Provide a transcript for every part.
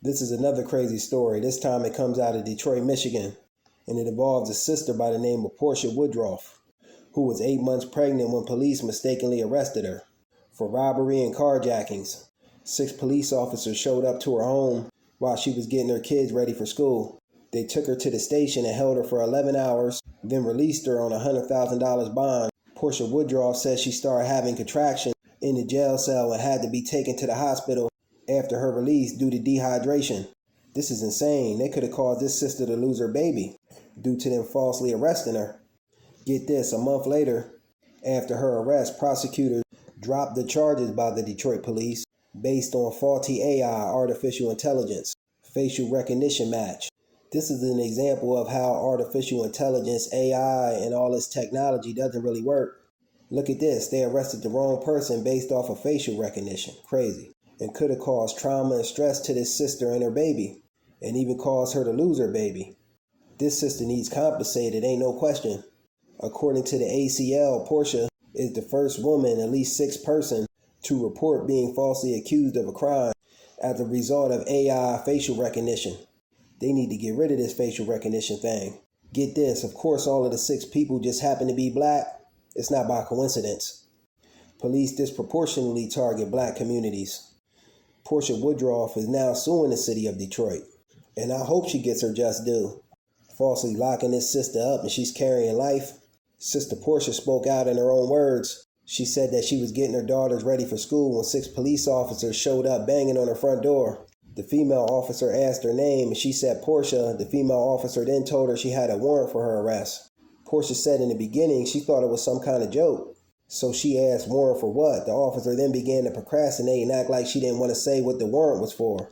This is another crazy story. This time it comes out of Detroit, Michigan, and it involves a sister by the name of Portia Woodruff, who was 8 months pregnant when police mistakenly arrested her for robbery and carjackings. 6 police officers showed up to her home while she was getting her kids ready for school. They took her to the station and held her for 11 hours, then released her on a $100,000 bond. Portia Woodruff says she started having contractions in the jail cell and had to be taken to the hospital after her release due to dehydration. This is insane. They could have caused this sister to lose her baby due to them falsely arresting her. Get this, a month later, after her arrest, prosecutors dropped the charges by the Detroit police based on faulty AI, artificial intelligence, facial recognition match. This is an example of how artificial intelligence, AI, and all this technology doesn't really work. Look at this. They arrested the wrong person based off of facial recognition. Crazy. And could have caused trauma and stress to this sister and her baby, and even caused her to lose her baby. This sister needs compensated, ain't no question. According to the ACL, Portia is the first woman, at least 6th person, to report being falsely accused of a crime as a result of AI facial recognition. They need to get rid of this facial recognition thing. Get this, of course all of the 6 people just happen to be black. It's not by coincidence. Police disproportionately target black communities. Portia Woodruff is now suing the city of Detroit, and I hope she gets her just due. Falsely locking this sister up and she's carrying life. Sister Portia spoke out in her own words. She said that she was getting her daughters ready for school when 6 police officers showed up banging on her front door. The female officer asked her name and she said Portia. The female officer then told her she had a warrant for her arrest. Portia said in the beginning she thought it was some kind of joke. So she asked warrant for what? The officer then began to procrastinate and act like she didn't want to say what the warrant was for.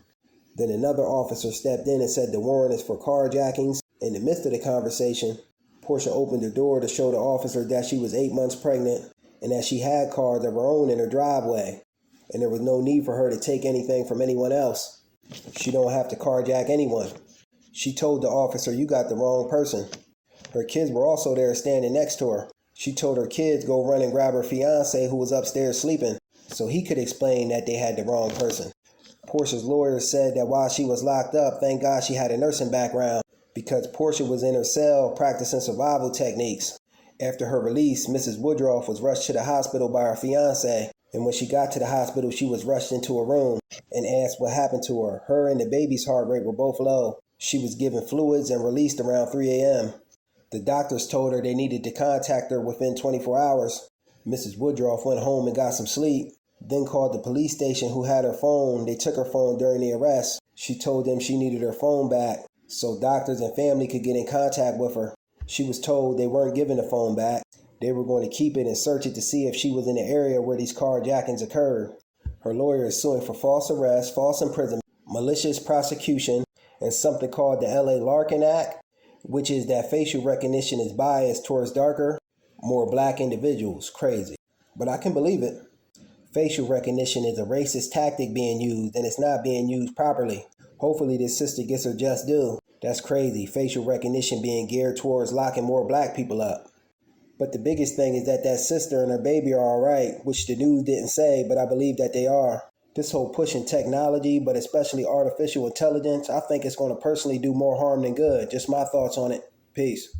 Then another officer stepped in and said the warrant is for carjackings. In the midst of the conversation, Portia opened the door to show the officer that she was 8 months pregnant and that she had cars of her own in her driveway, and there was no need for her to take anything from anyone else. She don't have to carjack anyone. She told the officer, "You got the wrong person." Her kids were also there standing next to her. She told her kids go run and grab her fiance who was upstairs sleeping so he could explain that they had the wrong person. Portia's lawyer said that while she was locked up, thank God she had a nursing background because Portia was in her cell practicing survival techniques. After her release, Mrs. Woodruff was rushed to the hospital by her fiance, and when she got to the hospital, she was rushed into a room and asked what happened to her. Her and the baby's heart rate were both low. She was given fluids and released around 3 a.m. The doctors told her they needed to contact her within 24 hours. Mrs. Woodruff went home and got some sleep, then called the police station who had her phone. They took her phone during the arrest. She told them she needed her phone back so doctors and family could get in contact with her. She was told they weren't giving the phone back. They were going to keep it and search it to see if she was in the area where these carjackings occurred. Her lawyer is suing for false arrest, false imprisonment, malicious prosecution, and something called the L.A. Larkin Act, which is that facial recognition is biased towards darker, more black individuals. Crazy. But I can believe it. Facial recognition is a racist tactic being used, and it's not being used properly. Hopefully this sister gets her just due. That's crazy. Facial recognition being geared towards locking more black people up. But the biggest thing is that sister and her baby are all right, which the news didn't say, but I believe that they are. This whole pushing technology, but especially artificial intelligence, I think it's going to personally do more harm than good. Just my thoughts on it. Peace.